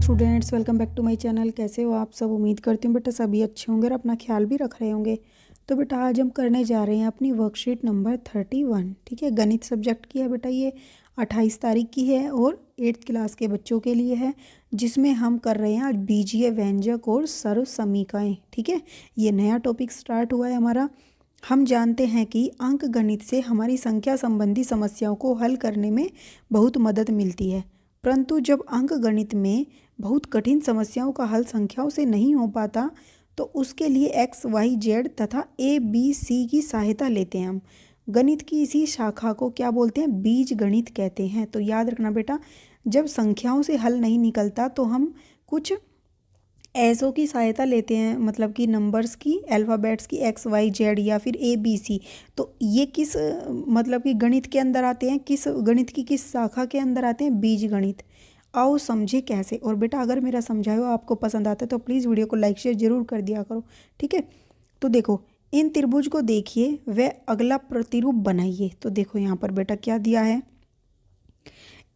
Students, welcome back to my channel. कैसे हो आप सब? उम्मीद करती हूँ बेटा सभी अच्छे होंगे और अपना ख्याल भी रख रहे होंगे। तो बेटा आज हम करने जा रहे हैं अपनी वर्कशीट नंबर 31। ठीक है, गणित सब्जेक्ट की है बेटा। ये 28 तारीख की है और 8th क्लास के बच्चों के लिए है, जिसमें हम कर रहे हैं आज बीजीय व्यंजक और सर्व समीकाएँ। ठीक है, ये नया टॉपिक स्टार्ट हुआ है हमारा। हम जानते हैं कि अंक गणित से हमारी संख्या संबंधी समस्याओं को हल करने में बहुत मदद मिलती है, परंतु जब अंक गणित में बहुत कठिन समस्याओं का हल संख्याओं से नहीं हो पाता तो उसके लिए एक्स वाई जेड तथा ए बी सी की सहायता लेते हैं हम। गणित की इसी शाखा को क्या बोलते हैं? बीज गणित कहते हैं। तो याद रखना बेटा, जब संख्याओं से हल नहीं निकलता तो हम कुछ ऐसों की सहायता लेते हैं, मतलब कि नंबर्स की, अल्फ़ाबेट्स की, एक्स वाई जेड या फिर ए बी सी। तो ये किस मतलब कि गणित के अंदर आते हैं? किस गणित की किस शाखा के अंदर आते हैं? बीज गणित। आओ समझे कैसे। और बेटा अगर मेरा समझाया हुआ आपको पसंद आता है तो प्लीज़ वीडियो को लाइक शेयर जरूर कर दिया करो। ठीक है, तो देखो इन त्रिभुज को देखिए, वह अगला प्रतिरूप बनाइए। तो देखो यहाँ पर बेटा क्या दिया है,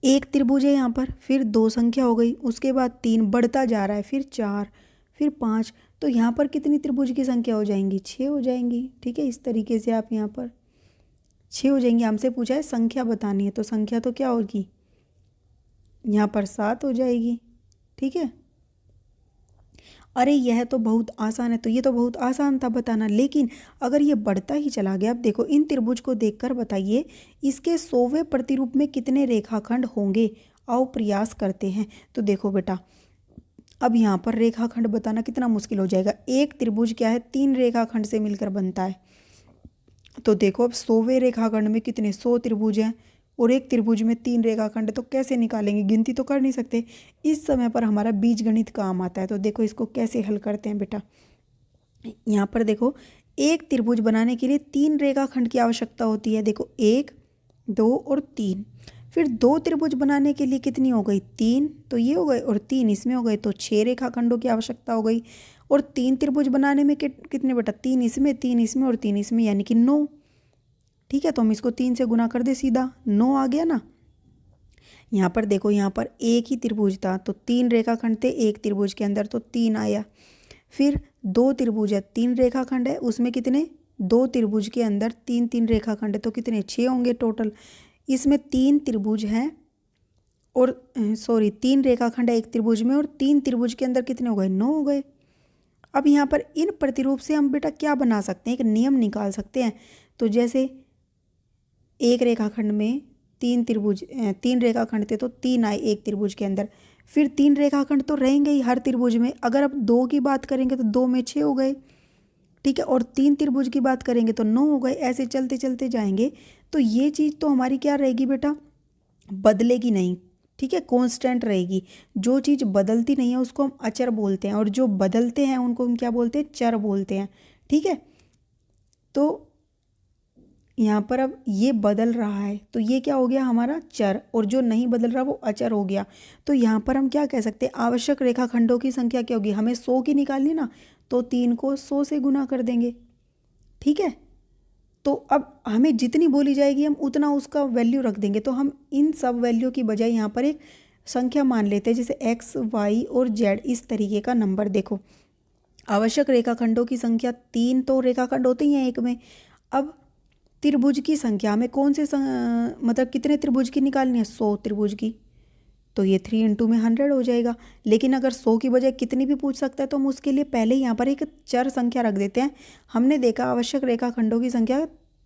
एक त्रिभुज है यहाँ पर, फिर दो संख्या हो गई, उसके बाद तीन बढ़ता जा रहा है, फिर चार, फिर पाँच। तो यहाँ पर कितनी त्रिभुज की संख्या हो जाएंगी? 6 हो जाएंगी। ठीक है, इस तरीके से आप यहाँ पर 6 हो जाएंगी। हमसे पूछा है संख्या बतानी है, तो संख्या तो क्या होगी यहाँ पर? 7 हो जाएगी। ठीक है, अरे यह तो बहुत आसान है। तो ये तो बहुत आसान था बताना, लेकिन अगर ये बढ़ता ही चला गया। अब देखो इन त्रिभुज को देखकर बताइए इसके 100वें प्रतिरूप में कितने रेखाखंड होंगे। आओ प्रयास करते हैं। तो देखो बेटा, अब यहाँ पर रेखाखंड बताना कितना मुश्किल हो जाएगा। एक त्रिभुज क्या है? 3 रेखाखंड से मिलकर बनता है। तो देखो अब 100वें रेखाखंड में कितने? 100 त्रिभुज हैं और एक त्रिभुज में 3 रेखाखंड है, तो कैसे निकालेंगे? गिनती तो कर नहीं सकते। इस समय पर हमारा बीजगणित काम आता है। तो देखो इसको कैसे हल करते हैं बेटा। यहाँ पर देखो, एक त्रिभुज बनाने के लिए 3 रेखाखंड की आवश्यकता होती है। देखो 1, 2 और 3। फिर दो त्रिभुज बनाने के लिए कितनी हो गई? 3, तो ये हो गए, और 3 इसमें हो गए, तो 6 रेखाखंडों की आवश्यकता हो गई। और 3 त्रिभुज बनाने में कितने बेटा? 3 इसमें, 3 इसमें और 3 इसमें, यानी कि 9। ठीक है, तो हम इसको 3 से गुना कर दे, सीधा 9 आ गया ना। यहाँ पर देखो, यहाँ पर एक ही त्रिभुज था तो 3 रेखाखंड थे एक त्रिभुज के अंदर, तो 3 आया। फिर दो त्रिभुज है, 3 रेखाखंड है, उसमें कितने? दो त्रिभुज के अंदर 3 रेखाखंड है, तो कितने? 6 होंगे टोटल। इसमें 3 त्रिभुज हैं और 3 रेखाखंड है एक त्रिभुज में, और 3 त्रिभुज के अंदर कितने हो गए? 9 हो गए। अब यहाँ पर इन प्रतिरूप से हम बेटा क्या बना सकते हैं? एक नियम निकाल सकते हैं। तो जैसे एक रेखाखंड में 3 रेखाखंड थे, तो 3 आए एक त्रिभुज के अंदर। फिर 3 रेखाखंड तो रहेंगे ही हर त्रिभुज में। अगर अब 2 की बात करेंगे तो 2 में 6 हो गए। ठीक है, और 3 त्रिभुज की बात करेंगे तो 9 हो गए। ऐसे चलते चलते जाएंगे। तो ये चीज़ तो हमारी क्या रहेगी बेटा? बदलेगी नहीं। ठीक है, कांस्टेंट रहेगी। जो चीज़ बदलती नहीं है उसको हम अचर बोलते हैं, और जो बदलते हैं उनको हम क्या बोलते हैं? चर बोलते हैं। ठीक है, तो यहाँ पर अब ये बदल रहा है तो ये क्या हो गया? हमारा चर। और जो नहीं बदल रहा वो अचर हो गया। तो यहाँ पर हम क्या कह सकते हैं? आवश्यक रेखाखंडों की संख्या क्या होगी? हमें 100 की निकालनी ना, तो 3 को 100 से गुना कर देंगे। ठीक है, तो अब हमें जितनी बोली जाएगी हम उतना उसका वैल्यू रख देंगे। तो हम इन सब वैल्यू की बजाय यहाँ पर एक संख्या मान लेते हैं, जैसे एक्स वाई और जेड, इस तरीके का नंबर। देखो आवश्यक रेखाखंडों की संख्या 3 तो रेखाखंड होते ही हैं एक में। अब त्रिभुज की संख्या में कौन से मतलब कितने त्रिभुज की निकालनी है? 100 त्रिभुज की। तो ये 3 इंटू में 100 हो जाएगा। लेकिन अगर 100 की बजाय कितनी भी पूछ सकता है तो हम उसके लिए पहले यहाँ पर एक चर संख्या रख देते हैं। हमने देखा आवश्यक रेखाखंडों की संख्या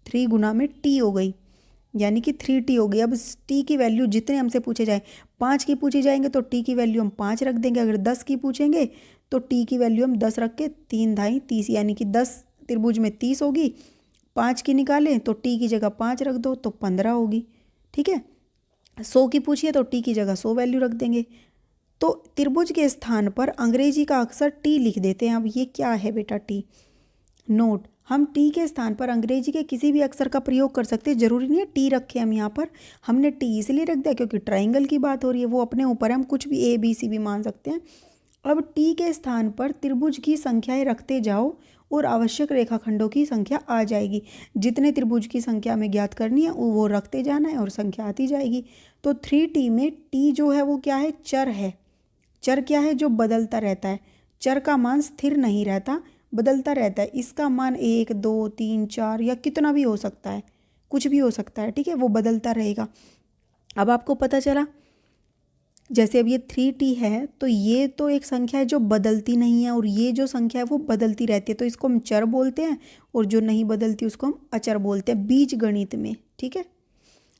3 गुना में टी हो गई, यानी कि 3t हो गई। अब टी की वैल्यू जितने हमसे पूछे जाए, 5 की पूछी जाएंगे तो टी की वैल्यू हम 5 रख देंगे। अगर 10 की पूछेंगे तो टी की वैल्यू हम 10 रख के 3 ढाई 30, यानी कि 10 त्रिभुज में 30 होगी। 5 की निकालें तो टी की जगह 5 रख दो तो 15 होगी। ठीक है, 100 की पूछिए तो टी की जगह 100 वैल्यू रख देंगे। तो त्रिभुज के स्थान पर अंग्रेजी का अक्षर टी लिख देते हैं। अब ये क्या है बेटा? टी। नोट, हम टी के स्थान पर अंग्रेजी के किसी भी अक्षर का प्रयोग कर सकते हैं, जरूरी नहीं है टी रखें हम यहाँ पर। हमने टी इसलिए रख दिया क्योंकि ट्राइंगल की बात हो रही है, वो अपने ऊपर है, हम कुछ भी ए बी सी भी मान सकते हैं। अब टी के स्थान पर त्रिभुज की संख्याएं रखते जाओ और आवश्यक रेखाखंडों की संख्या आ जाएगी। जितने त्रिभुज की संख्या हमें ज्ञात करनी है वो रखते जाना है और संख्या आती जाएगी। तो 3t में t जो है वो क्या है? चर है। चर क्या है? जो बदलता रहता है। चर का मान स्थिर नहीं रहता, बदलता रहता है। इसका मान 1, 2, 3, 4 या कितना भी हो सकता है, कुछ भी हो सकता है, ठीक है, वो बदलता रहेगा। अब आपको पता चला, जैसे अब ये 3t है तो ये तो एक संख्या है जो बदलती नहीं है, और ये जो संख्या है वो बदलती रहती है, तो इसको हम चर बोलते हैं, और जो नहीं बदलती उसको हम अचर बोलते हैं बीज गणित में, ठीक है।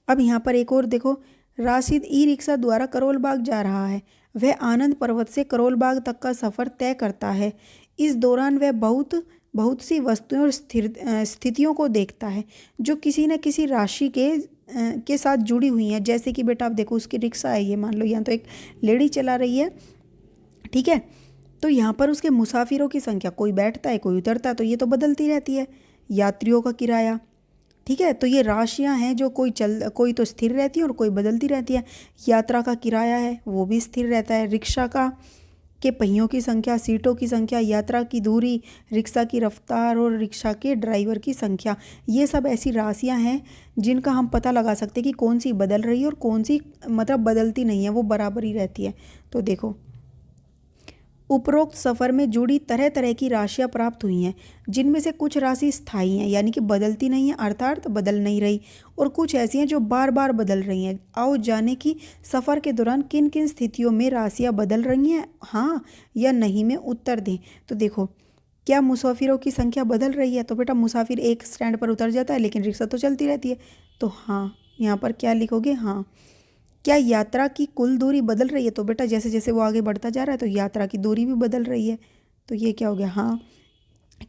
अब यहाँ पर एक और देखो, राशिद ई रिक्शा द्वारा करोल बाग जा रहा है। वह आनंद पर्वत से करोल बाग तक का सफ़र तय करता है। इस दौरान वह बहुत सी वस्तुएं और स्थितियों को देखता है जो किसी न किसी राशि के साथ जुड़ी हुई हैं। जैसे कि बेटा आप देखो, उसकी रिक्शा है, ये मान लो यहाँ तो एक लेडी चला रही है, ठीक है। तो यहाँ पर उसके मुसाफिरों की संख्या, कोई बैठता है कोई उतरता है, तो ये तो बदलती रहती है। यात्रियों का किराया, ठीक है, तो ये राशियाँ हैं जो कोई तो स्थिर रहती है और कोई बदलती रहती है। यात्रा का किराया है वो भी स्थिर रहता है। रिक्शा का के पहियों की संख्या, सीटों की संख्या, यात्रा की दूरी, रिक्शा की रफ्तार और रिक्शा के ड्राइवर की संख्या, ये सब ऐसी राशियाँ हैं जिनका हम पता लगा सकते हैं कि कौन सी बदल रही है और कौन सी मतलब बदलती नहीं है, वो बराबर ही रहती है। तो देखो, उपरोक्त सफ़र में जुड़ी तरह तरह की राशियाँ प्राप्त हुई हैं, जिनमें से कुछ राशि स्थायी हैं, यानी कि बदलती नहीं है, अर्थात बदल नहीं रही, और कुछ ऐसी हैं जो बार बार बदल रही हैं। आओ जाने कि सफ़र के दौरान किन किन स्थितियों में राशियाँ बदल रही हैं, हाँ या नहीं में उत्तर दें। तो देखो, क्या मुसाफिरों की संख्या बदल रही है? तो बेटा मुसाफिर एक स्टैंड पर उतर जाता है लेकिन रिक्शा तो चलती रहती है, तो हाँ, यहाँ पर क्या लिखोगे? हाँ। क्या यात्रा की कुल दूरी बदल रही है? तो बेटा जैसे जैसे वो आगे बढ़ता जा रहा है तो यात्रा की दूरी भी बदल रही है, तो ये क्या हो गया? हाँ।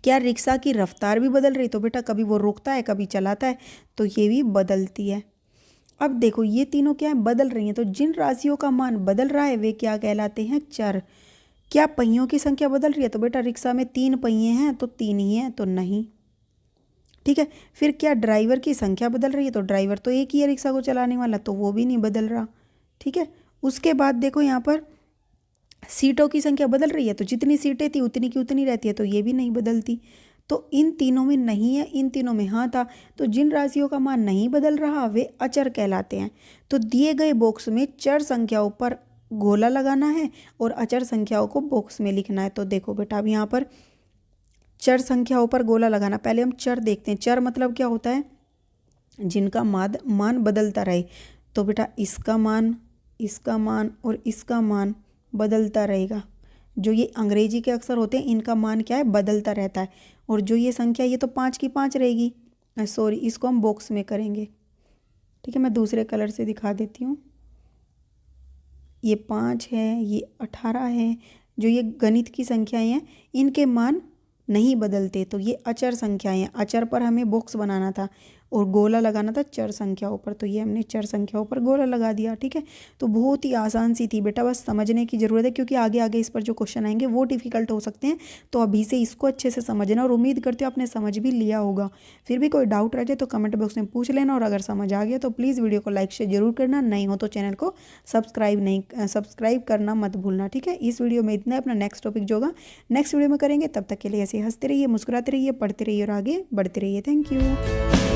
क्या रिक्शा की रफ्तार भी बदल रही है? तो बेटा कभी वो रुकता है कभी चलाता है, तो ये भी बदलती है। अब देखो, ये तीनों क्या है? बदल रही हैं। तो जिन राशियों का मान बदल रहा है वे क्या कहलाते हैं? चर। क्या पहियों की संख्या बदल रही है? तो बेटा रिक्शा में 3 पहिए हैं तो 3 ही हैं, तो नहीं, ठीक है। फिर क्या ड्राइवर की संख्या बदल रही है? तो ड्राइवर तो एक ही है रिक्शा को चलाने वाला, तो वो भी नहीं बदल रहा, ठीक है। उसके बाद देखो, यहाँ पर सीटों की संख्या बदल रही है, तो जितनी सीटें थी उतनी की उतनी रहती है, तो ये भी नहीं बदलती। तो इन तीनों में नहीं है, इन तीनों में हाँ था। तो जिन राशियों का मान नहीं बदल रहा वे अचर कहलाते हैं। तो दिए गए बॉक्स में चर संख्याओं पर गोला लगाना है और अचर संख्याओं को बॉक्स में लिखना है। तो देखो बेटा, अब यहाँ पर चर संख्याओं पर गोला लगाना, पहले हम चर देखते हैं। चर मतलब क्या होता है? जिनका मान बदलता रहे। तो बेटा इसका मान और इसका मान बदलता रहेगा। जो ये अंग्रेजी के अक्षर होते हैं इनका मान क्या है? बदलता रहता है। और जो ये संख्या, ये तो 5 की 5 रहेगी, सॉरी, इसको हम बॉक्स में करेंगे, ठीक है। मैं दूसरे कलर से दिखा देती हूँ। ये 5 है, ये 18 है। जो ये गणित की संख्याएं हैं इनके मान नहीं बदलते, तो ये अचर संख्याएं हैं। अचर पर हमें बॉक्स बनाना था और गोला लगाना था चर संख्याओं पर, तो ये हमने चर संख्याओं पर गोला लगा दिया, ठीक है। तो बहुत ही आसान सी थी बेटा, बस समझने की ज़रूरत है, क्योंकि आगे आगे इस पर जो क्वेश्चन आएंगे वो डिफ़िकल्ट हो सकते हैं। तो अभी से इसको अच्छे से समझना, और उम्मीद करते हो आपने समझ भी लिया होगा। फिर भी कोई डाउट रह जाए तो कमेंट बॉक्स में पूछ लेना, और अगर समझ आ गया तो प्लीज़ वीडियो को लाइक शेयर जरूर करना। नहीं हो तो चैनल को सब्सक्राइब करना मत भूलना, ठीक है। इस वीडियो में इतना है। अपना नेक्स्ट टॉपिक जो होगा नेक्स्ट वीडियो में करेंगे, तब तक के लिए ऐसे हंसते रहिए, मुस्कुराते रहिए, पढ़ते रहिए और आगे बढ़ते रहिए। Thank you.